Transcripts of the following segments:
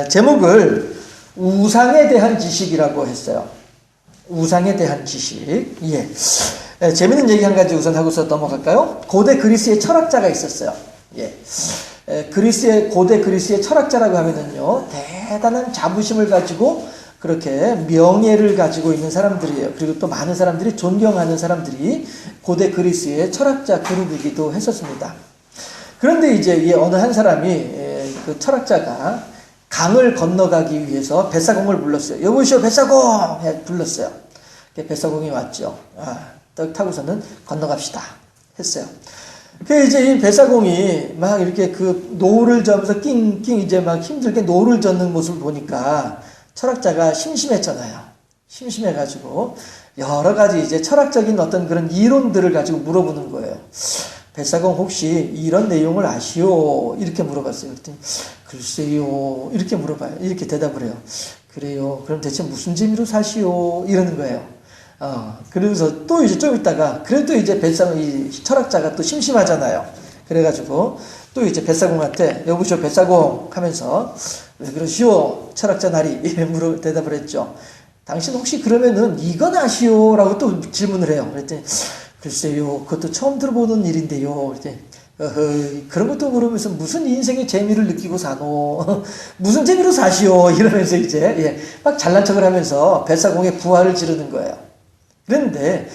제목을 우상에 대한 지식이라고 했어요. 우상에 대한 지식. 예. 재밌는 얘기 한 가지 우선 하고서 넘어갈까요? 고대 그리스의 철학자가 있었어요. 예. 고대 그리스의 철학자라고 하면은요, 대단한 자부심을 가지고 그렇게 명예를 가지고 있는 사람들이에요. 그리고 또 많은 사람들이 존경하는 사람들이 고대 그리스의 철학자 그룹이기도 했었습니다. 그런데 이제 어느 한 사람이 그 철학자가 강을 건너가기 위해서 뱃사공을 불렀어요. 여보시오, 뱃사공! 불렀어요. 뱃사공이 왔죠. 떡 타고서는 건너갑시다. 했어요. 그 이제 이 뱃사공이 막 이렇게 그 노를 저으면서 낑낑 이제 막 힘들게 노를 젓는 모습을 보니까 철학자가 심심했잖아요. 심심해가지고 여러 가지 이제 철학적인 어떤 그런 이론들을 가지고 물어보는 거예요. 뱃사공 혹시 이런 내용을 아시오? 이렇게 물어봤어요. 그랬더니 글쎄요. 이렇게 물어봐요. 이렇게 대답을 해요. 그래요. 그럼 대체 무슨 재미로 사시오? 이러는 거예요. 그러면서 또 이제 좀 있다가 그래도 이제 이 철학자가 또 심심하잖아요. 그래가지고 또 이제 뱃사공한테 여보시오 뱃사공 하면서 왜 그러시오? 철학자 나리 이렇게 대답을 했죠. 당신 혹시 그러면은 이건 아시오? 라고 또 질문을 해요. 그랬더니 글쎄요, 그것도 처음 들어보는 일인데요. 그런 것도 모르면서 무슨 인생의 재미를 느끼고 사노? 무슨 재미로 사시오? 이러면서 이제, 막 잘난 척을 하면서 뱃사공에 부하를 지르는 거예요. 그런데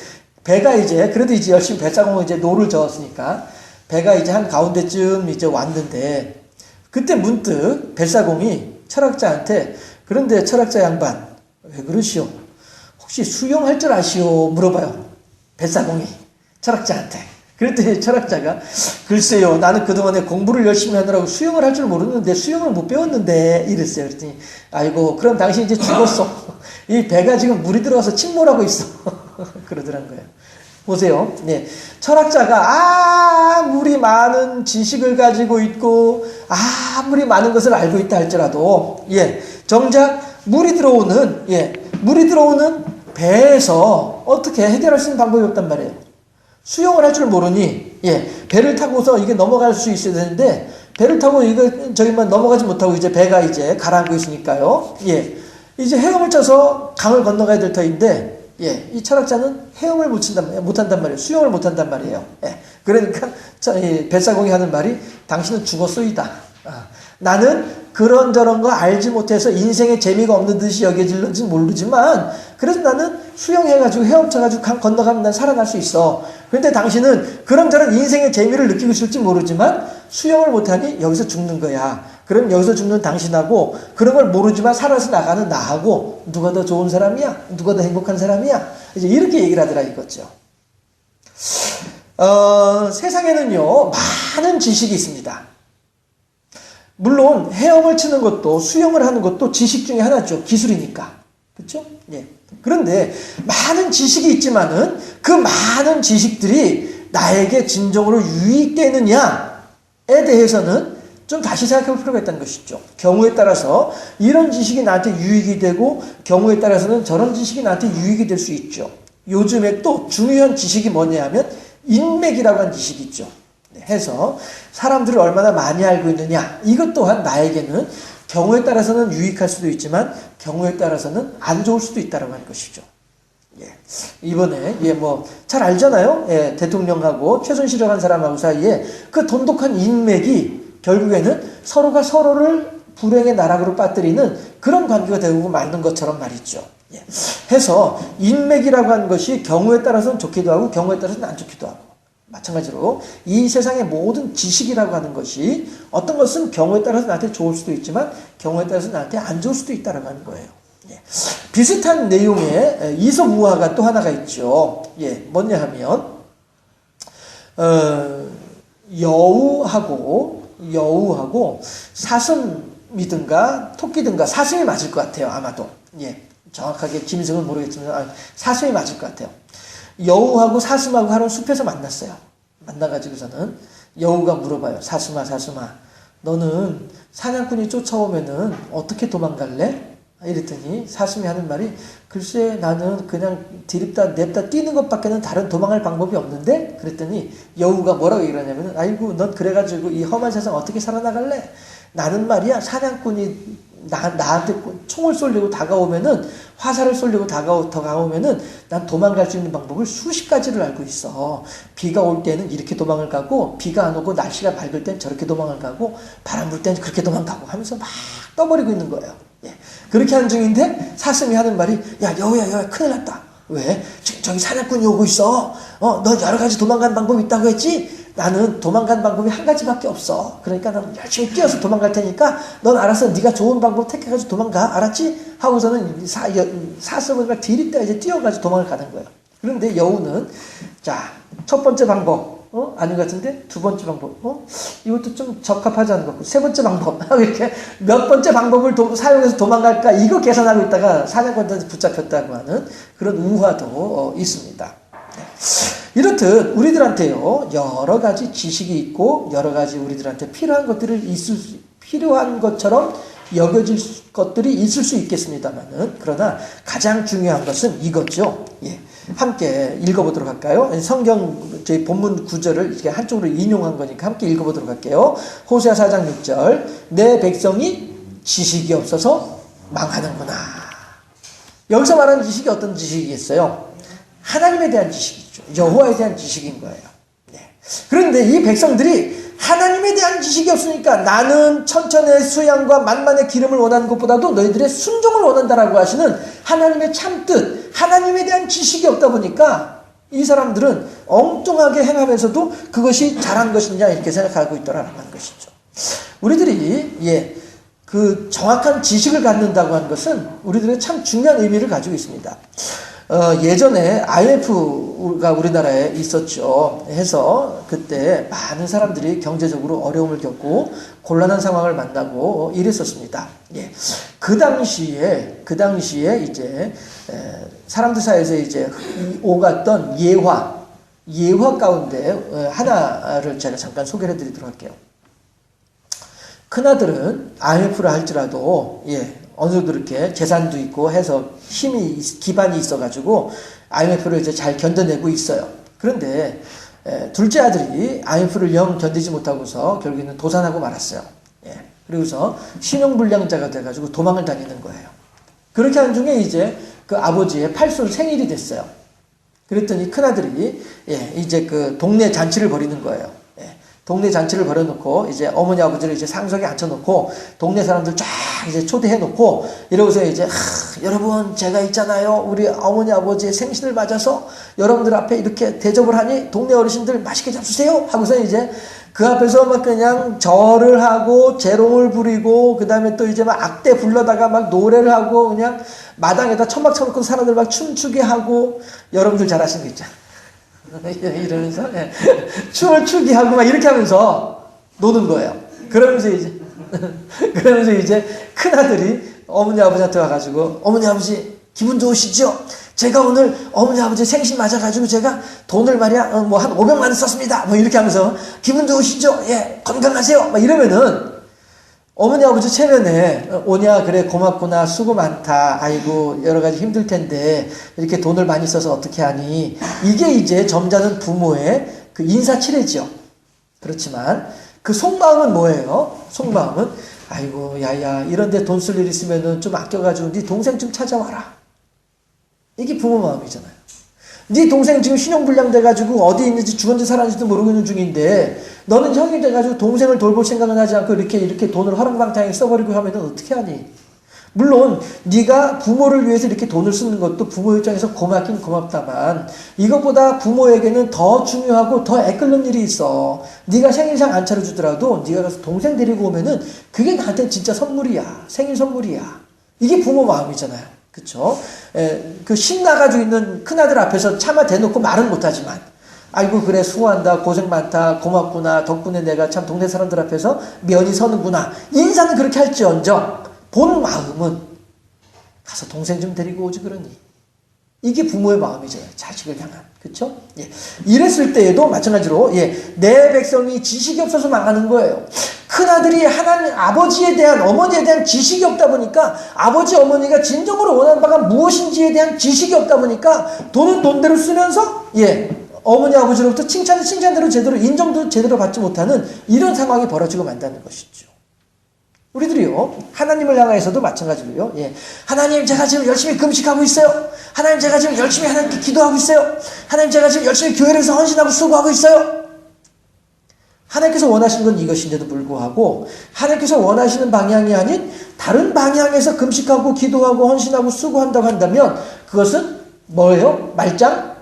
배가 이제, 그래도 이제 열심히 뱃사공을 이제 노를 저었으니까 배가 이제 한 가운데쯤 이제 왔는데 그때 문득 뱃사공이 철학자한테 그런데 철학자 양반, 왜 그러시오? 혹시 수영할 줄 아시오? 물어봐요. 뱃사공이 철학자한테. 그랬더니 철학자가 글쎄요, 나는 그동안에 공부를 열심히 하느라고 수영을 할 줄 모르는데 수영을 못 배웠는데 이랬어요. 그랬더니 아이고 그럼 당신 이제 죽었어. 이 배가 지금 물이 들어가서 침몰하고 있어. 그러더란 거예요. 보세요. 네. 철학자가 아무리 많은 지식을 가지고 있고 아무리 많은 것을 알고 있다 할지라도 정작 물이 들어오는 배에서 어떻게 해결할 수 있는 방법이 없단 말이에요. 수영을 할 줄 모르니, 배를 타고서 이게 넘어갈 수 있어야 되는데, 배를 타고 저기만 넘어가지 못하고 이제 배가 이제 가라앉고 있으니까요. 이제 헤엄을 쳐서 강을 건너가야 될 터인데, 이 철학자는 헤엄을 못한단 말이에요. 수영을 못한단 말이에요. 그러니까, 뱃사공이 하는 말이, 당신은 죽었소이다. 나는 그런저런 거 알지 못해서 인생에 재미가 없는 듯이 여겨질는지 모르지만 그래서 나는 수영해가지고 헤엄쳐가지고 강 건너가면 난 살아날 수 있어. 그런데 당신은 그런저런 인생의 재미를 느끼고 있을지 모르지만 수영을 못하니 여기서 죽는 거야. 그럼 여기서 죽는 당신하고 그런 걸 모르지만 살아서 나가는 나하고 누가 더 좋은 사람이야? 누가 더 행복한 사람이야? 이제 이렇게 얘기를 하더라 이거죠. 세상에는요 많은 지식이 있습니다. 물론 헤엄을 치는 것도 수영을 하는 것도 지식 중에 하나죠. 기술이니까. 그렇죠? 그런데 많은 지식이 있지만은 그 많은 지식들이 나에게 진정으로 유익되느냐에 대해서는 좀 다시 생각해 볼 필요가 있다는 것이죠. 경우에 따라서 이런 지식이 나한테 유익이 되고 경우에 따라서는 저런 지식이 나한테 유익이 될 수 있죠. 요즘에 또 중요한 지식이 뭐냐 하면 인맥이라고 하는 지식이 있죠. 해서 사람들을 얼마나 많이 알고 있느냐 이것 또한 나에게는 경우에 따라서는 유익할 수도 있지만 경우에 따라서는 안 좋을 수도 있다고 하는 것이죠. 이번에 잘 알잖아요. 대통령하고 최순실이라고 하는 사람하고 사이에 그 돈독한 인맥이 결국에는 서로가 서로를 불행의 나락으로 빠뜨리는 그런 관계가 되고 말는 것처럼 말이죠. 해서 인맥이라고 하는 것이 경우에 따라서는 좋기도 하고 경우에 따라서는 안 좋기도 하고 마찬가지로 이 세상의 모든 지식이라고 하는 것이 어떤 것은 경우에 따라서 나한테 좋을 수도 있지만 경우에 따라서 나한테 안 좋을 수도 있다는 거예요. 비슷한 내용의 이소무화가 또 하나가 있죠. 뭐냐 하면 여우하고 사슴이든가 토끼든가 사슴이 맞을 것 같아요. 아마도. 정확하게 짐승은 모르겠지만 사슴이 맞을 것 같아요. 여우하고 사슴하고 하루 숲에서 만났어요. 만나가지고서는 여우가 물어봐요. 사슴아 너는 사냥꾼이 쫓아오면은 어떻게 도망갈래? 이랬더니 사슴이 하는 말이 글쎄 나는 그냥 디립다 냅다 뛰는 것밖에는 다른 도망할 방법이 없는데? 그랬더니 여우가 뭐라고 얘기를 하냐면은 아이고 넌 그래가지고 이 험한 세상 어떻게 살아나갈래? 나는 말이야 사냥꾼이 나한테 총을 쏠리고 다가오면은 화살을 쏠리고 다가오면은 난 도망갈 수 있는 방법을 수십 가지를 알고 있어. 비가 올 때는 이렇게 도망을 가고 비가 안 오고 날씨가 맑을 땐 저렇게 도망을 가고 바람 불 땐 그렇게 도망가고 하면서 막 떠버리고 있는 거예요. 예. 그렇게 하는 중인데 사슴이 하는 말이 야 여우야 큰일 났다. 왜? 지금 저기 사냥꾼이 오고 있어. 너 여러 가지 도망가는 방법이 있다고 했지? 나는 도망가는 방법이 한 가지밖에 없어. 그러니까 난 열심히 뛰어서 도망갈 테니까 넌 알아서 네가 좋은 방법 택해가지고 도망가. 알았지? 하고서는 사슴을 막 디립다 이제 뛰어가지고 도망을 가는 거예요. 그런데 여우는 자, 첫 번째 방법 아닌 것 같은데 두 번째 방법 이것도 좀 적합하지 않은 것 같고 세 번째 방법 이렇게 몇 번째 방법을 사용해서 도망갈까 이거 계산하고 있다가 사냥꾼한테 붙잡혔다고 하는 그런 우화도 있습니다. 이렇듯 우리들한테요 여러 가지 지식이 있고 여러 가지 우리들한테 필요한 것처럼 여겨질 것들이 있을 수 있겠습니다만은 그러나 가장 중요한 것은 이거죠. 예, 함께 읽어보도록 할까요? 성경 저희 본문 구절을 이렇게 한쪽으로 인용한 거니까 함께 읽어보도록 할게요. 호세아 4장 6절 내 백성이 지식이 없어서 망하는구나. 여기서 말하는 지식이 어떤 지식이겠어요? 하나님에 대한 지식이죠. 여호와에 대한 지식인 거예요. 네. 그런데 이 백성들이 하나님에 대한 지식이 없으니까 나는 천천의 수양과 만만의 기름을 원하는 것보다도 너희들의 순종을 원한다라고 하시는 하나님의 참뜻, 하나님에 대한 지식이 없다 보니까 이 사람들은 엉뚱하게 행하면서도 그것이 잘한 것이냐 이렇게 생각하고 있더라는 것이죠. 우리들이 그 정확한 지식을 갖는다고 하는 것은 우리들의 참 중요한 의미를 가지고 있습니다. 예전에 IMF가 우리나라에 있었죠. 해서 그때 많은 사람들이 경제적으로 어려움을 겪고 곤란한 상황을 만나고 이랬었습니다. 예. 그 당시에 이제 사람들 사이에서 이제 오갔던 예화 가운데 하나를 제가 잠깐 소개해 드리도록 할게요. 큰아들은 IMF를 할지라도 어느 정도 이렇게 재산도 있고 해서 기반이 있어가지고 IMF를 이제 잘 견뎌내고 있어요. 그런데 둘째 아들이 IMF를 영 견디지 못하고서 결국에는 도산하고 말았어요. 그리고서 신용불량자가 돼가지고 도망을 다니는 거예요. 그렇게 한 중에 이제 그 아버지의 8술 생일이 됐어요. 그랬더니 큰아들이 이제 그 동네 잔치를 벌이는 거예요. 동네 잔치를 벌여놓고 이제 어머니 아버지를 이제 상석에 앉혀놓고 동네 사람들 쫙 이제 초대해놓고 이러고서 이제 여러분 제가 있잖아요 우리 어머니 아버지의 생신을 맞아서 여러분들 앞에 이렇게 대접을 하니 동네 어르신들 맛있게 잡수세요 하고서 이제 그 앞에서 막 그냥 절을 하고 재롱을 부리고 그 다음에 또 이제 막 악대 불러다가 막 노래를 하고 그냥 마당에다 천막 쳐놓고 사람들 막 춤추게 하고 여러분들 잘 아시는 거 있죠. 이러면서 춤을 추게 하고 막 이렇게 하면서 노는 거예요. 그러면서 이제 큰 아들이 어머니 아버지한테 와가지고 어머니 아버지 기분 좋으시죠? 제가 오늘 어머니 아버지 생신 맞아가지고 제가 돈을 말이야 뭐 한 500만 원 썼습니다. 뭐 이렇게 하면서 기분 좋으시죠? 예 건강하세요? 막 이러면은 어머니 아버지 체면에 오냐 그래 고맙구나 수고 많다 아이고 여러 가지 힘들 텐데 이렇게 돈을 많이 써서 어떻게 하니 이게 이제 점잖은 부모의 그 인사치레죠. 그렇지만 그 속마음은 뭐예요? 속마음은 아이고 야야 이런데 돈 쓸 일 있으면은 좀 아껴가지고 네 동생 좀 찾아와라. 이게 부모 마음이잖아요. 네 동생 지금 신용불량 돼가지고 어디 있는지 죽은지 살았는지도 모르고 있는 중인데 너는 형이 돼가지고 동생을 돌볼 생각은 하지 않고 이렇게 돈을 허랑방탕하게 써버리고 하면 어떻게 하니? 물론 네가 부모를 위해서 이렇게 돈을 쓰는 것도 부모 입장에서 고맙긴 고맙다만 이것보다 부모에게는 더 중요하고 더 애끓는 일이 있어. 네가 생일상 안 차려주더라도 네가 가서 동생 데리고 오면은 그게 나한테 진짜 선물이야. 생일 선물이야. 이게 부모 마음이잖아요. 그쵸? 그 신나가지고 있는 큰아들 앞에서 차마 대놓고 말은 못하지만 아이고 그래 수고한다 고생 많다 고맙구나 덕분에 내가 참 동네 사람들 앞에서 면이 서는구나 인사는 그렇게 할지언정 본 마음은 가서 동생 좀 데리고 오지 그러니 이게 부모의 마음이잖아요. 자식을 향한. 그쵸? 이랬을 때에도 마찬가지로 내 백성이 지식이 없어서 망하는 거예요. 큰아들이 하나님 아버지에 대한 어머니에 대한 지식이 없다 보니까 아버지 어머니가 진정으로 원하는 바가 무엇인지에 대한 지식이 없다 보니까 돈은 돈대로 쓰면서 어머니 아버지로부터 칭찬은 칭찬대로 제대로 인정도 제대로 받지 못하는 이런 상황이 벌어지고 만다는 것이죠. 우리들이요, 하나님을 향해서도 마찬가지로요, 예. 하나님, 제가 지금 열심히 금식하고 있어요. 하나님, 제가 지금 열심히 하나님께 기도하고 있어요. 하나님, 제가 지금 열심히 교회를 위해서 헌신하고 수고하고 있어요. 하나님께서 원하시는 건 이것인데도 불구하고, 하나님께서 원하시는 방향이 아닌 다른 방향에서 금식하고 기도하고 헌신하고 수고한다고 한다면, 그것은 뭐예요? 말짱?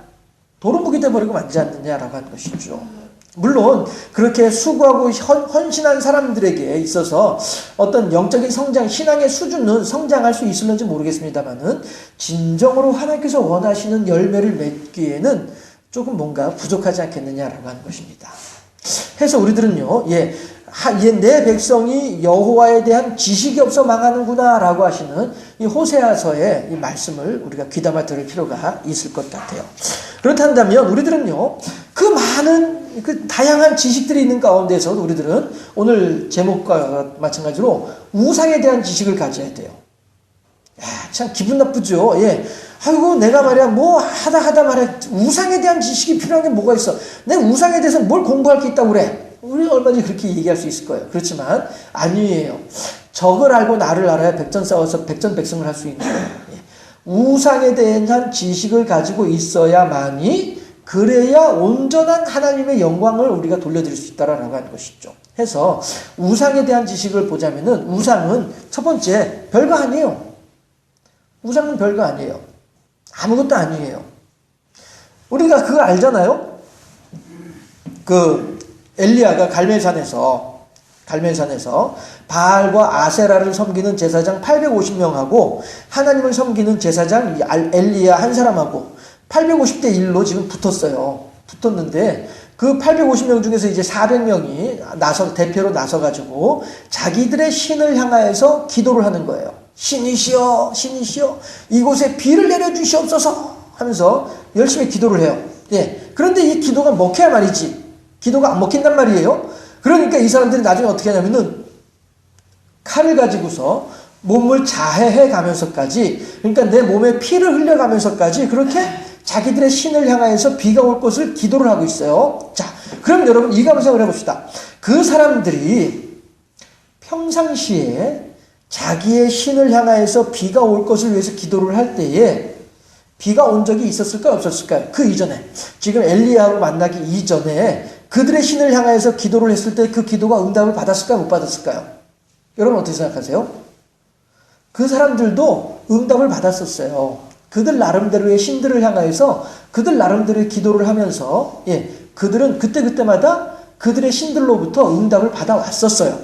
도루묵이 돼버리고 만지 않느냐라고 하는 것이죠. 물론 그렇게 수고하고 헌신한 사람들에게 있어서 어떤 영적인 성장, 신앙의 수준은 성장할 수 있을는지 모르겠습니다만은 진정으로 하나님께서 원하시는 열매를 맺기에는 조금 뭔가 부족하지 않겠느냐라고 하는 것입니다. 해서 우리들은요, 내 백성이 여호와에 대한 지식이 없어 망하는구나라고 하시는 이 호세아서의 이 말씀을 우리가 귀담아 들을 필요가 있을 것 같아요. 그렇다면 우리들은요, 그 많은 그 다양한 지식들이 있는 가운데서 우리들은 오늘 제목과 마찬가지로 우상에 대한 지식을 가져야 돼요. 야, 참 기분 나쁘죠. 예. 아이고, 내가 말이야, 뭐 하다 말이야, 우상에 대한 지식이 필요한 게 뭐가 있어? 내가 우상에 대해서 뭘 공부할 게 있다고 그래? 우리 얼마든지 그렇게 얘기할 수 있을 거예요. 그렇지만 아니에요. 적을 알고 나를 알아야 백전 싸워서 백전백승을 할 수 있는 거예요. 예. 우상에 대한 지식을 가지고 있어야만이, 그래야 온전한 하나님의 영광을 우리가 돌려드릴 수 있다라고 하는 것이죠. 해서 우상에 대한 지식을 보자면은, 우상은 첫 번째 별거 아니에요. 우상은 별거 아니에요. 아무것도 아니에요. 우리가 그거 알잖아요. 그 엘리야가 갈멜산에서 바알과 아세라를 섬기는 제사장 850명하고 하나님을 섬기는 제사장 엘리야 한 사람하고 850대 1로 지금 붙었는데, 그 850명 중에서 이제 400명이 대표로 나서가지고 자기들의 신을 향하여서 기도를 하는 거예요. 신이시여, 신이시여, 이곳에 비를 내려주시옵소서 하면서 열심히 기도를 해요. 예. 그런데 이 기도가 먹혀야 말이지. 기도가 안 먹힌단 말이에요. 그러니까 이 사람들이 나중에 어떻게 하냐면은 칼을 가지고서 몸을 자해해 가면서까지, 그러니까 내 몸에 피를 흘려가면서까지 그렇게 자기들의 신을 향하여서 비가 올 것을 기도를 하고 있어요. 자, 그럼 여러분 이거 한번 생각을 해봅시다. 그 사람들이 평상시에 자기의 신을 향하여서 비가 올 것을 위해서 기도를 할 때에 비가 온 적이 있었을까요? 없었을까요? 그 이전에, 지금 엘리야하고 만나기 이전에 그들의 신을 향하여서 기도를 했을 때 그 기도가 응답을 받았을까요? 못 받았을까요? 여러분 어떻게 생각하세요? 그 사람들도 응답을 받았었어요. 그들 나름대로의 신들을 향하여서 그들 나름대로의 기도를 하면서, 그들은 그때마다 그들의 신들로부터 응답을 받아왔었어요.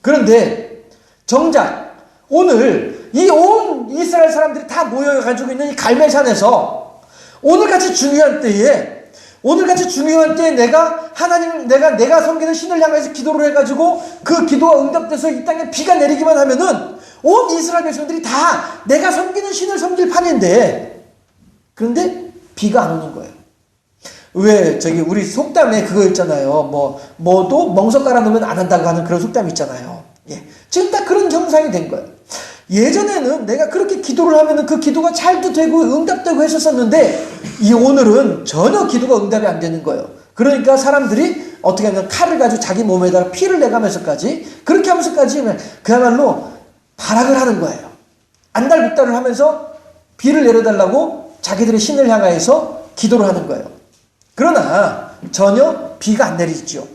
그런데 정작 오늘 이 온 이스라엘 사람들이 다 모여가지고 있는 이 갈멜산에서 오늘같이 중요한 때에 내가 섬기는 신을 향해서 기도를 해가지고 그 기도가 응답돼서 이 땅에 비가 내리기만 하면은 온 이스라엘 백성들이 다 내가 섬기는 신을 섬길 판인데, 그런데 비가 안 오는 거예요. 왜 우리 속담에 그거 있잖아요. 뭐도 멍석 깔아놓으면 안 한다고 하는 그런 속담이 있잖아요. 예. 지금 딱 그런 형상이 된 거예요. 예전에는 내가 그렇게 기도를 하면은 그 기도가 잘도 되고 응답되고 했었었는데, 오늘은 전혀 기도가 응답이 안 되는 거예요. 그러니까 사람들이 어떻게 하면 칼을 가지고 자기 몸에다가 피를 내가면서까지, 그렇게 하면서까지 그야말로 발악을 하는 거예요. 안달복달을 하면서 비를 내려달라고 자기들의 신을 향하여서 기도를 하는 거예요. 그러나 전혀 비가 안 내리죠.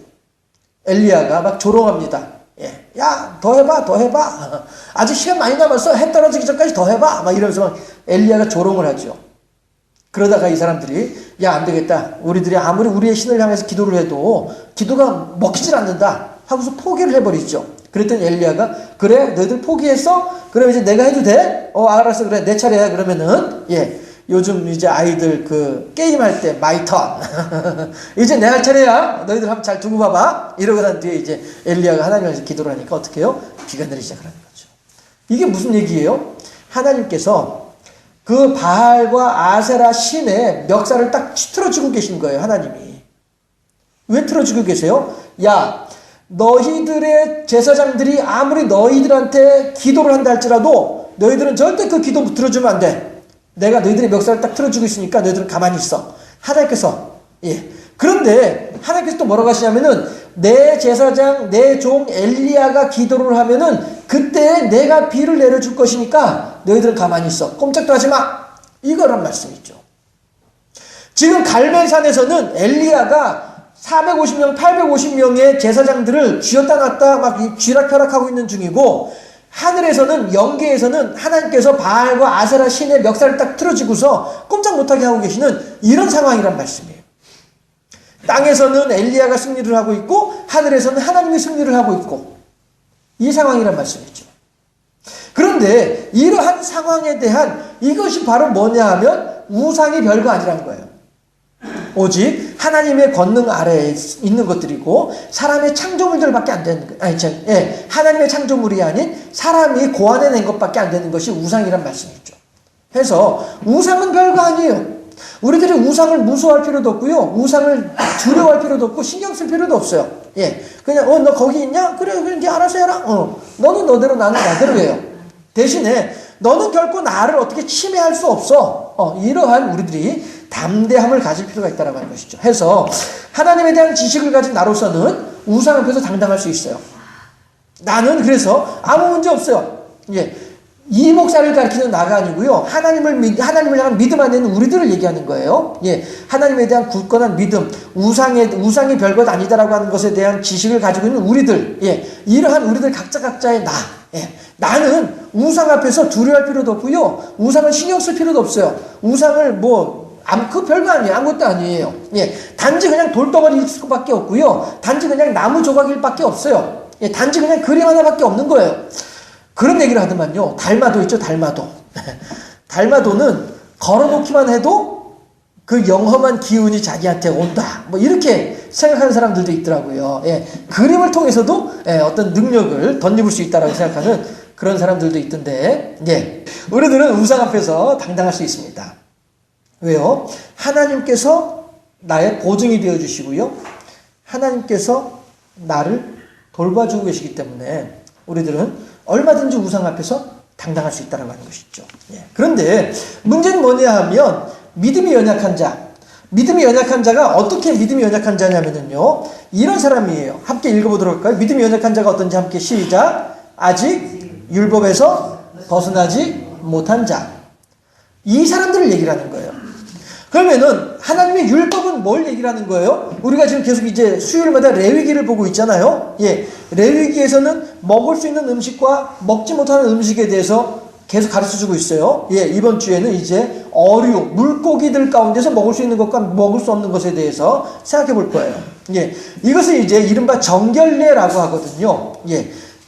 엘리야가 막 조롱합니다. 야, 더 해봐. 아직 시간 많이 남았어. 해 떨어지기 전까지 더 해봐. 막 이러면서 막 엘리야가 조롱을 하죠. 그러다가 이 사람들이, 야, 안 되겠다. 우리들이 아무리 우리의 신을 향해서 기도를 해도 기도가 먹히질 않는다 하고서 포기를 해버리죠. 그랬더니 엘리야가, 그래, 너희들 포기했어? 그럼 이제 내가 해도 돼? 알았어. 그래, 내 차례야. 그러면은, 요즘 이제 아이들 게임할 때 마이 턴. 이제 내 할 차례야. 너희들 한번 잘 두고 봐봐. 이러고 난 뒤에 이제 엘리야가 하나님한테 기도를 하니까 어떻게 해요? 비가 내리기 시작하는 거죠. 이게 무슨 얘기예요? 하나님께서 그 바알과 아세라 신의 멱살을 딱 틀어주고 계신 거예요, 하나님이. 왜 틀어주고 계세요? 야, 너희들의 제사장들이 아무리 너희들한테 기도를 한다 할지라도 너희들은 절대 그 기도 들어주면 안 돼. 내가 너희들의 멱살을 딱 틀어주고 있으니까 너희들은 가만히 있어. 하나님께서. 그런데 하나님께서 또 뭐라고 하시냐면은, 내 제사장, 내 종 엘리야가 기도를 하면은 그때 내가 비를 내려줄 것이니까 너희들은 가만히 있어. 꼼짝도 하지 마. 이거란 말씀이죠. 지금 갈멜산에서는 엘리야가 450명, 850명의 제사장들을 쥐었다 놨다 막 쥐락펴락하고 있는 중이고, 하늘에서는, 영계에서는 하나님께서 바알과 아세라 신의 멱살을 딱 틀어지고서 꼼짝 못하게 하고 계시는 이런 상황이란 말씀이에요. 땅에서는 엘리야가 승리를 하고 있고, 하늘에서는 하나님이 승리를 하고 있고, 이 상황이란 말씀이죠. 그런데 이러한 상황에 대한 이것이 바로 뭐냐 하면 우상이 별거 아니란 거예요. 오직 하나님의 권능 아래에 있는 것들이고 사람의 창조물들밖에 안 되는 거예요. 하나님의 창조물이 아닌 사람이 고안해낸 것밖에 안 되는 것이 우상이란 말씀이죠. 해서 우상은 별거 아니에요. 우리들이 우상을 무서워할 필요도 없고요. 우상을 두려워할 필요도 없고 신경 쓸 필요도 없어요. 그냥 너 거기 있냐? 그래 네 알아서 해라. 너는 너대로 나는 나대로 해요. 대신에 너는 결코 나를 어떻게 침해할 수 없어. 이러한 우리들이 담대함을 가질 필요가 있다는 것이죠. 해서 하나님에 대한 지식을 가진 나로서는 우상 앞에서 당당할 수 있어요. 나는 그래서 아무 문제 없어요. 이 목사를 가리키는 나가 아니고요. 하나님을 향한 믿음 안에 있는 우리들을 얘기하는 거예요. 하나님에 대한 굳건한 믿음, 우상이 별것 아니다라고 하는 것에 대한 지식을 가지고 있는 우리들, 이러한 우리들 각자의 나. 나는 우상 앞에서 두려워할 필요도 없고요. 우상을 신경 쓸 필요도 없어요. 우상을 그 별거 아니에요. 아무것도 아니에요. 단지 그냥 돌덩어리일 수밖에 없고요. 단지 그냥 나무 조각일 밖에 없어요. 단지 그냥 그림 하나밖에 없는 거예요. 그런 얘기를 하더만요. 달마도 있죠, 달마도. 달마도는 걸어놓기만 해도 그 영험한 기운이 자기한테 온다. 이렇게 생각하는 사람들도 있더라고요. 그림을 통해서도 어떤 능력을 덧입을 수 있다고 생각하는 그런 사람들도 있던데, 우리들은 우상 앞에서 당당할 수 있습니다. 왜요? 하나님께서 나의 보증이 되어주시고요. 하나님께서 나를 돌봐주고 계시기 때문에 우리들은 얼마든지 우상 앞에서 당당할 수 있다는 것이죠. 그런데 문제는 뭐냐 하면 믿음이 연약한 자가 어떻게 믿음이 연약한 자냐면요. 이런 사람이에요. 함께 읽어보도록 할까요? 믿음이 연약한 자가 어떤지 함께 시작. 아직 율법에서 벗어나지 못한 자. 이 사람들을 얘기를 하는 거예요. 그러면은 하나님의 율법은 뭘 얘기를 하는 거예요? 우리가 지금 계속 이제 수요일마다 레위기를 보고 있잖아요. 레위기에서는 먹을 수 있는 음식과 먹지 못하는 음식에 대해서 계속 가르쳐주고 있어요. 이번 주에는 이제 어류, 물고기들 가운데서 먹을 수 있는 것과 먹을 수 없는 것에 대해서 생각해 볼 거예요. 이것을 이제 이른바 정결례라고 하거든요.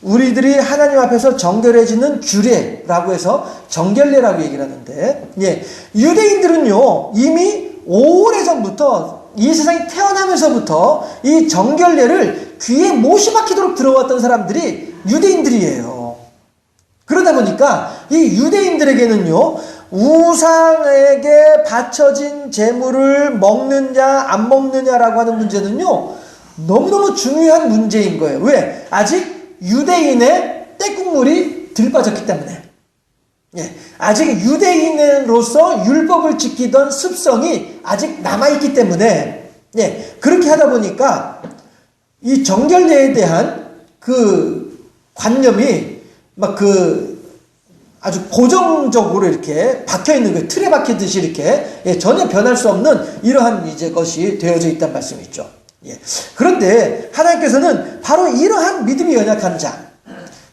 우리들이 하나님 앞에서 정결해지는 규례라고 해서 정결례라고 얘기를 하는데, 유대인들은요, 이미 오래전부터, 이 세상에 태어나면서부터 이 정결례를 귀에 못이 박히도록 들어왔던 사람들이 유대인들이에요. 그러다 보니까 이 유대인들에게는요, 우상에게 바쳐진 제물을 먹느냐, 안 먹느냐라고 하는 문제는요, 너무너무 중요한 문제인 거예요. 왜? 아직 유대인의 떼국물이 덜 빠졌기 때문에. 아직 유대인으로서 율법을 지키던 습성이 아직 남아있기 때문에, 그렇게 하다 보니까 이 정결례에 대한 그 관념이 아주 고정적으로 이렇게 박혀있는 거예요. 틀에 박히듯이 이렇게, 전혀 변할 수 없는 이러한 이제 것이 되어져 있다는 말씀이죠. 그런데 하나님께서는 바로 이러한 믿음이 연약한 자,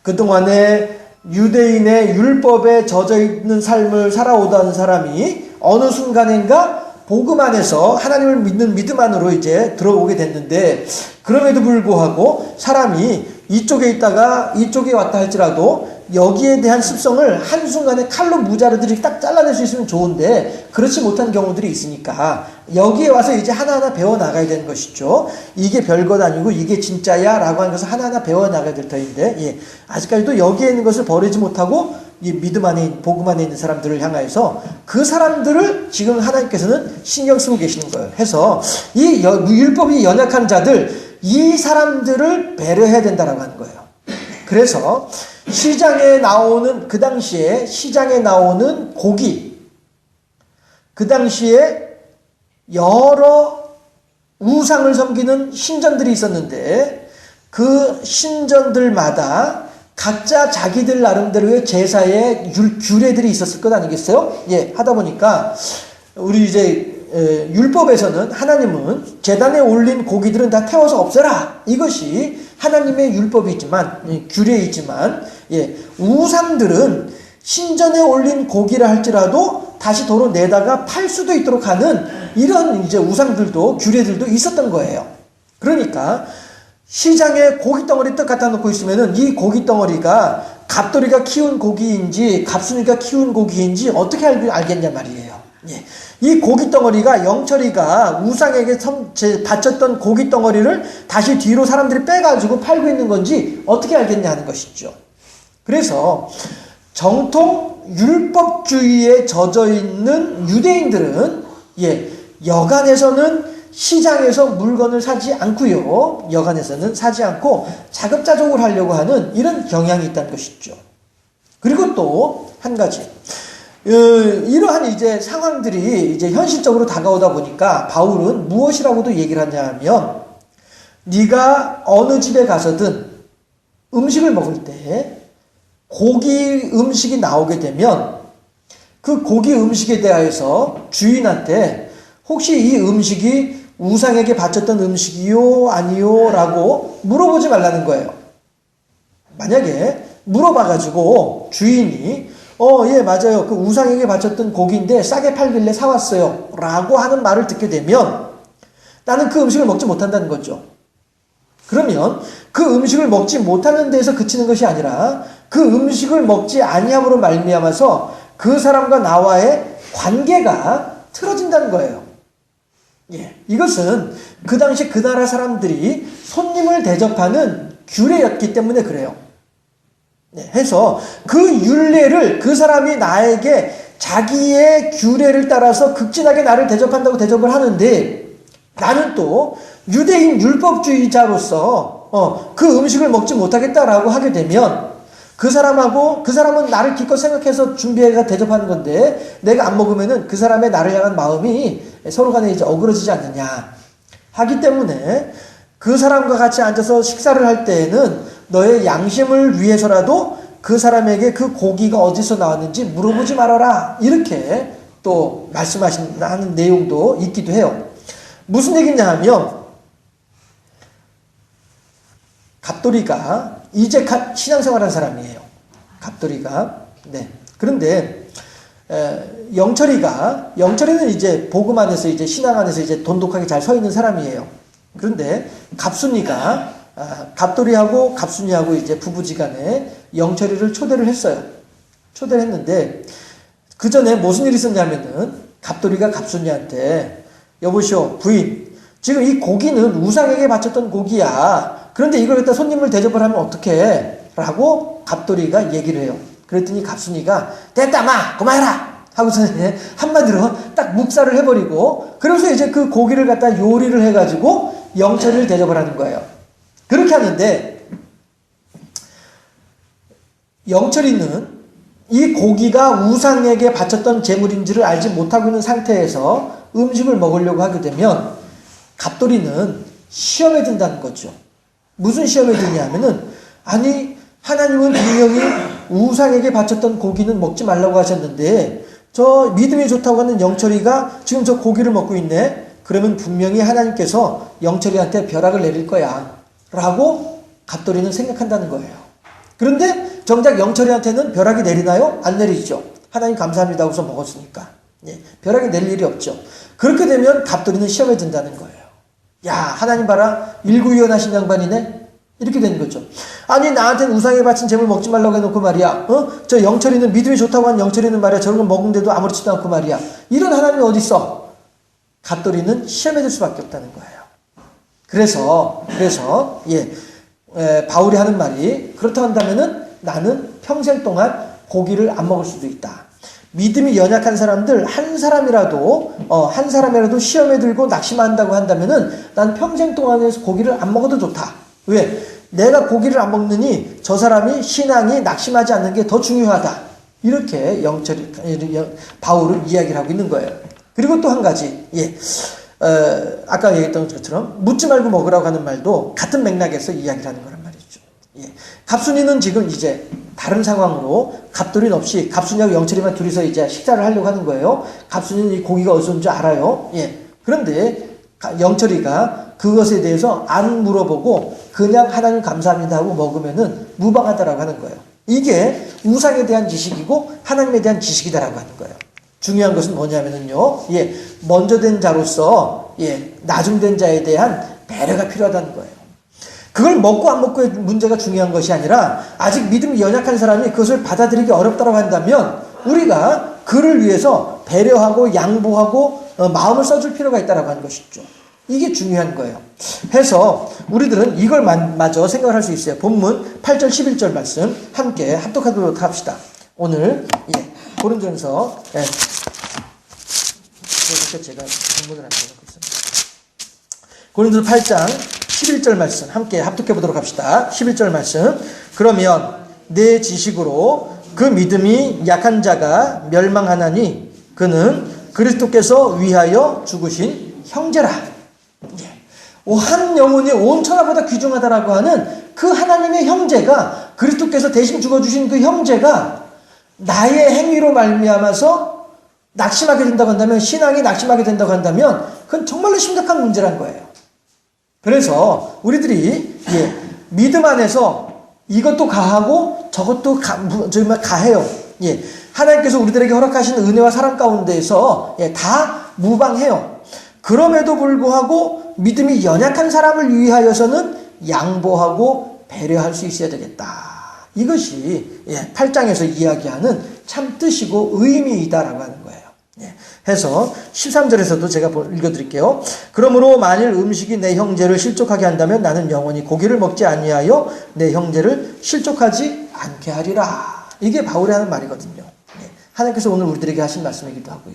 그동안에 유대인의 율법에 젖어 있는 삶을 살아오던 사람이 어느 순간인가 복음 안에서 하나님을 믿는 믿음 안으로 이제 들어오게 됐는데, 그럼에도 불구하고 사람이 이쪽에 있다가 이쪽에 왔다 할지라도 여기에 대한 습성을 한순간에 칼로 무자르들이 딱 잘라낼 수 있으면 좋은데 그렇지 못한 경우들이 있으니까 여기에 와서 이제 하나하나 배워나가야 되는 것이죠. 이게 별것 아니고 이게 진짜야 라고 하는 것을 하나하나 배워나가야 될 터인데, 아직까지도 여기에 있는 것을 버리지 못하고 이 믿음 안에, 복음 안에 있는 사람들을 향해서 그 사람들을 지금 하나님께서는 신경 쓰고 계시는 거예요. 해서 이 율법이 연약한 자들, 이 사람들을 배려해야 된다라고 하는 거예요. 그래서 시장에 나오는, 그 당시에 시장에 나오는 고기, 그 당시에 여러 우상을 섬기는 신전들이 있었는데 그 신전들마다 각자 자기들 나름대로의 제사의 규례들이 있었을 것 아니겠어요? 예, 하다 보니까 우리 이제 율법에서는 하나님은 제단에 올린 고기들은 다 태워서 없애라. 이것이 하나님의 율법이지만, 규례이지만, 예, 우상들은 신전에 올린 고기라 할지라도 다시 도로 내다가 팔 수도 있도록 하는 이런 이제 우상들도, 규례들도 있었던 거예요. 그러니까 시장에 고기 덩어리 떡 갖다 놓고 있으면은 이 고기 덩어리가 갑돌이가 키운 고기인지 갑순이가 키운 고기인지 어떻게 알겠냐 말이에요. 예. 이 고기 덩어리가 영철이가 우상에게 바쳤던 고기 덩어리를 다시 뒤로 사람들이 빼가지고 팔고 있는 건지 어떻게 알겠냐 하는 것이죠. 그래서 정통 율법주의에 젖어 있는 유대인들은 예, 여간에서는 시장에서 물건을 사지 않고요. 여간에서는 사지 않고 자급자족을 하려고 하는 이런 경향이 있다는 것이죠. 그리고 또 한 가지. 이러한 이제 상황들이 이제 현실적으로 다가오다 보니까 바울은 무엇이라고도 얘기를 하냐면 네가 어느 집에 가서든 음식을 먹을 때 고기 음식이 나오게 되면 그 고기 음식에 대하여서 주인한테 혹시 이 음식이 우상에게 바쳤던 음식이요 아니요 라고 물어보지 말라는 거예요. 만약에 물어봐가지고 주인이 예 맞아요 그 우상에게 바쳤던 고기인데 싸게 팔길래 사왔어요 라고 하는 말을 듣게 되면 나는 그 음식을 먹지 못한다는 거죠. 그러면 그 음식을 먹지 못하는 데에서 그치는 것이 아니라 그 음식을 먹지 아니함으로 말미암아서 그 사람과 나와의 관계가 틀어진다는 거예요. 예, 이것은 그 당시 그 나라 사람들이 손님을 대접하는 규례였기 때문에 그래요. 네, 해서 그 율례를 그 사람이 나에게 자기의 규례를 따라서 극진하게 나를 대접한다고 대접을 하는데 나는 또 유대인 율법주의자로서 그 음식을 먹지 못하겠다라고 하게 되면 그 사람은 나를 기껏 생각해서 준비해가 대접하는 건데 내가 안 먹으면은 그 사람의 나를 향한 마음이 서로 간에 이제 어그러지지 않느냐 하기 때문에 그 사람과 같이 앉아서 식사를 할 때에는 너의 양심을 위해서라도 그 사람에게 그 고기가 어디서 나왔는지 물어보지 말아라. 이렇게 또 말씀하시는 내용도 있기도 해요. 무슨 얘기냐 하면 갑돌이가 이제 갓 신앙생활한 사람이에요. 갑돌이가. 네. 그런데 영철이는 이제 복음 안에서 이제 신앙 안에서 이제 돈독하게 잘 서 있는 사람이에요. 그런데 갑순이가 갑돌이하고 갑순이하고 이제 부부지간에 영철이를 초대를 했어요. 초대를 했는데 그 전에 무슨 일이 있었냐면은 갑돌이가 갑순이한테 여보시오 부인 지금 이 고기는 우상에게 바쳤던 고기야. 그런데 이걸 갖다 손님을 대접을 하면 어떡해? 라고 갑돌이가 얘기를 해요. 그랬더니 갑순이가 됐다 마 그만해라 하고서 한마디로 딱 묵살을 해버리고 그래서 이제 그 고기를 갖다 요리를 해가지고 영철이를 대접을 하는 거예요. 그렇게 하는데 영철이는 이 고기가 우상에게 바쳤던 제물인지를 알지 못하고 있는 상태에서 음식을 먹으려고 하게 되면 갑돌이는 시험에 든다는 거죠. 무슨 시험에 드냐면은 아니 하나님은 분명히 우상에게 바쳤던 고기는 먹지 말라고 하셨는데 저 믿음이 좋다고 하는 영철이가 지금 저 고기를 먹고 있네. 그러면 분명히 하나님께서 영철이한테 벼락을 내릴 거야 라고 갑돌이는 생각한다는 거예요. 그런데 정작 영철이한테는 벼락이 내리나요? 안 내리죠. 하나님 감사합니다 하고서 먹었으니까. 예, 벼락이 내릴 일이 없죠. 그렇게 되면 갑돌이는 시험에 든다는 거예요. 야 하나님 봐라 일구이연하신 양반이네. 이렇게 되는 거죠. 아니 나한테는 우상에 바친 재물 먹지 말라고 해놓고 말이야. 저 영철이는 믿음이 좋다고 한 영철이는 말이야. 저런 거 먹는데도 아무렇지도 않고 말이야. 이런 하나님이 어디 있어? 갑돌이는 시험에 들 수밖에 없다는 거예요. 그래서 바울이 하는 말이 그렇다 한다면은 나는 평생 동안 고기를 안 먹을 수도 있다. 믿음이 연약한 사람들 한 사람이라도 시험에 들고 낙심한다고 한다면은 난 평생 동안에서 고기를 안 먹어도 좋다. 왜? 내가 고기를 안 먹느니 저 사람이 신앙이 낙심하지 않는 게 더 중요하다. 이렇게 바울은 이야기를 하고 있는 거예요. 그리고 또 한 가지, 아까 얘기했던 것처럼 묻지 말고 먹으라고 하는 말도 같은 맥락에서 이야기를 하는 거란 말이죠. 예. 갑순이는 지금 이제 다른 상황으로 갑돌인 없이 갑순이하고 영철이만 둘이서 이제 식사를 하려고 하는 거예요. 갑순이는 이 고기가 어디서 온지 알아요. 예. 그런데 영철이가 그것에 대해서 안 물어보고 그냥 하나님 감사합니다 하고 먹으면은 무방하다라고 하는 거예요. 이게 우상에 대한 지식이고 하나님에 대한 지식이다라고 하는 거예요. 중요한 것은 뭐냐면은요, 예, 먼저 된 자로서, 예, 나중된 자에 대한 배려가 필요하다는 거예요. 그걸 먹고 안 먹고의 문제가 중요한 것이 아니라, 아직 믿음이 연약한 사람이 그것을 받아들이기 어렵다고 한다면, 우리가 그를 위해서 배려하고 양보하고, 마음을 써줄 필요가 있다라고 하는 것이죠. 이게 중요한 거예요. 해서, 우리들은 이걸 마저 생각을 할 수 있어요. 본문 8절, 11절 말씀, 함께 합독하도록 합시다. 오늘, 예. 고린도전서, 예. 그래서 제가 본문을 안 써놓고 있습니다. 고린도서 8장 11절 말씀 함께 합독해 보도록 합시다. 11절 말씀. 그러면 내 지식으로 그 믿음이 약한 자가 멸망하나니 그는 그리스도께서 위하여 죽으신 형제라. 예. 한 영혼이 온 천하보다 귀중하다라고 하는 그 하나님의 형제가 그리스도께서 대신 죽어주신 그 형제가 나의 행위로 말미암아서 낙심하게 된다고 한다면, 신앙이 낙심하게 된다고 한다면 그건 정말로 심각한 문제란 거예요. 그래서 우리들이, 예, 믿음 안에서 이것도 가하고 저것도 정말 가해요. 예, 하나님께서 우리들에게 허락하신 은혜와 사랑 가운데에서, 예, 다 무방해요. 그럼에도 불구하고 믿음이 연약한 사람을 위하여서는 양보하고 배려할 수 있어야 되겠다. 이것이, 예, 8장에서 이야기하는 참 뜻이고 의미이다라고 하는 거예요. 예, 해서 13절에서도 제가 읽어드릴게요. 그러므로 만일 음식이 내 형제를 실족하게 한다면 나는 영원히 고기를 먹지 아니하여 내 형제를 실족하지 않게 하리라. 이게 바울이 하는 말이거든요. 예, 하나님께서 오늘 우리들에게 하신 말씀이기도 하고요.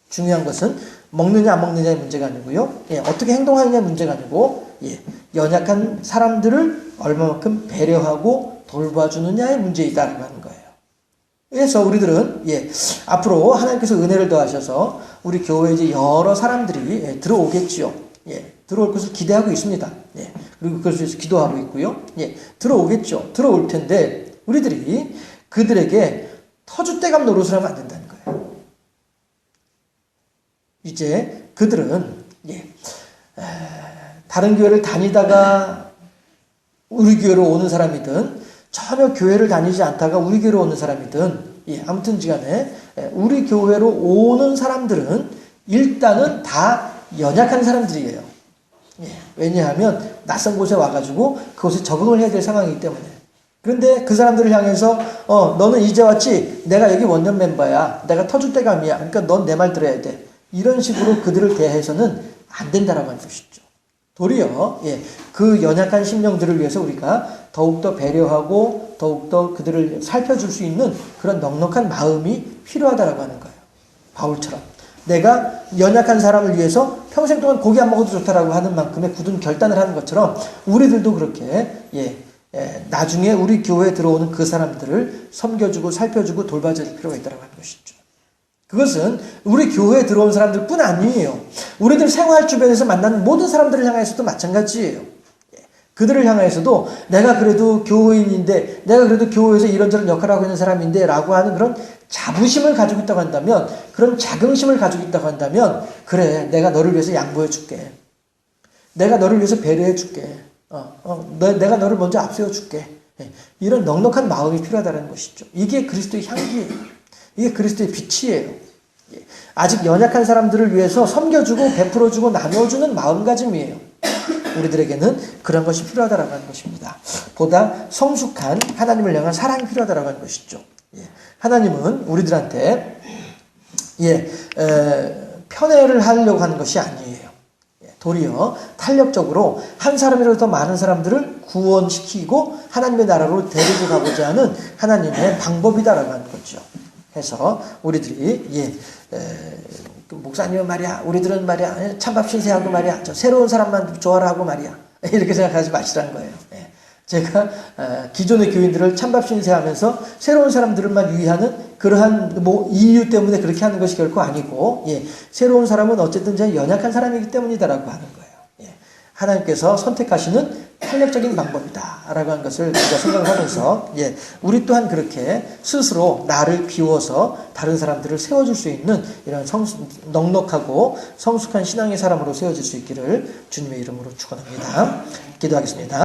중요한 것은 먹느냐 안 먹느냐의 문제가 아니고요. 예, 어떻게 행동하느냐의 문제가 아니고, 예, 연약한 사람들을 얼마만큼 배려하고 돌봐주느냐의 문제이다라고 하는 거예요. 그래서 우리들은, 예, 앞으로 하나님께서 은혜를 더하셔서 우리 교회에 이제 여러 사람들이, 예, 들어오겠지요. 예, 들어올 것을 기대하고 있습니다. 예, 그리고 그것을 위해서 기도하고 있고요. 예, 들어오겠죠. 들어올 텐데 우리들이 그들에게 터줏대감 노릇을 하면 안 된다는 거예요. 이제 그들은, 예, 다른 교회를 다니다가 우리 교회로 오는 사람이든 전혀 교회를 다니지 않다가 우리 교회로 오는 사람이든, 예, 아무튼 간에 우리 교회로 오는 사람들은 일단은 다 연약한 사람들이에요. 예, 왜냐하면 낯선 곳에 와가지고 그곳에 적응을 해야 될 상황이기 때문에. 그런데 그 사람들을 향해서 너는 이제 왔지? 내가 여기 원년 멤버야. 내가 터줏대감이야. 그러니까 넌 내 말 들어야 돼. 이런 식으로 그들을 대해서는 안 된다라고 하는 것이죠. 도리어, 예, 그 연약한 심령들을 위해서 우리가 더욱더 배려하고 더욱더 그들을 살펴줄 수 있는 그런 넉넉한 마음이 필요하다라고 하는 거예요. 바울처럼 내가 연약한 사람을 위해서 평생 동안 고기 안 먹어도 좋다라고 하는 만큼의 굳은 결단을 하는 것처럼 우리들도 그렇게, 예, 나중에 우리 교회에 들어오는 그 사람들을 섬겨주고 살펴주고 돌봐줄 필요가 있다라고 하는 것이죠. 그것은 우리 교회에 들어온 사람들뿐 아니에요. 우리들 생활 주변에서 만나는 모든 사람들을 향해서도 마찬가지예요. 그들을 향해서도 내가 그래도 교회인인데, 내가 그래도 교회에서 이런저런 역할을 하고 있는 사람인데 라고 하는 그런 자부심을 가지고 있다고 한다면, 그런 자긍심을 가지고 있다고 한다면, 그래, 내가 너를 위해서 양보해 줄게. 내가 너를 위해서 배려해 줄게. 내가 너를 먼저 앞세워 줄게. 이런 넉넉한 마음이 필요하다는 것이죠. 이게 그리스도의 향기예요. 이게 그리스도의 빛이에요. 아직 연약한 사람들을 위해서 섬겨주고 베풀어주고 나눠주는 마음가짐이에요. 우리들에게는 그런 것이 필요하다라고 하는 것입니다. 보다 성숙한 하나님을 향한 사랑이 필요하다라고 하는 것이죠. 예. 하나님은 우리들한테, 예, 편애를 하려고 하는 것이 아니에요. 예. 도리어 탄력적으로 한 사람이라도 더 많은 사람들을 구원시키고 하나님의 나라로 데리고 가고자 하는 하나님의 방법이다라고 하는 거죠. 해서 우리들이, 예, 목사님은 말이야, 우리들은 말이야, 찬밥 신세하고 말이야, 저 새로운 사람만 좋아라 하고 말이야, 이렇게 생각하지 마시라는 거예요. 예. 제가 기존의 교인들을 찬밥 신세하면서 새로운 사람들만 유의하는 그러한 이유 때문에 그렇게 하는 것이 결코 아니고, 예, 새로운 사람은 어쨌든 연약한 사람이기 때문이다라고 하는 거예요. 예, 하나님께서 선택하시는 탄력적인 방법이다라고 하는 것을 우리가 생각을 하면서, 예, 우리 또한 그렇게 스스로 나를 비워서 다른 사람들을 세워줄 수 있는 이런 넉넉하고 성숙한 신앙의 사람으로 세워질 수 있기를 주님의 이름으로 축원합니다. 기도하겠습니다.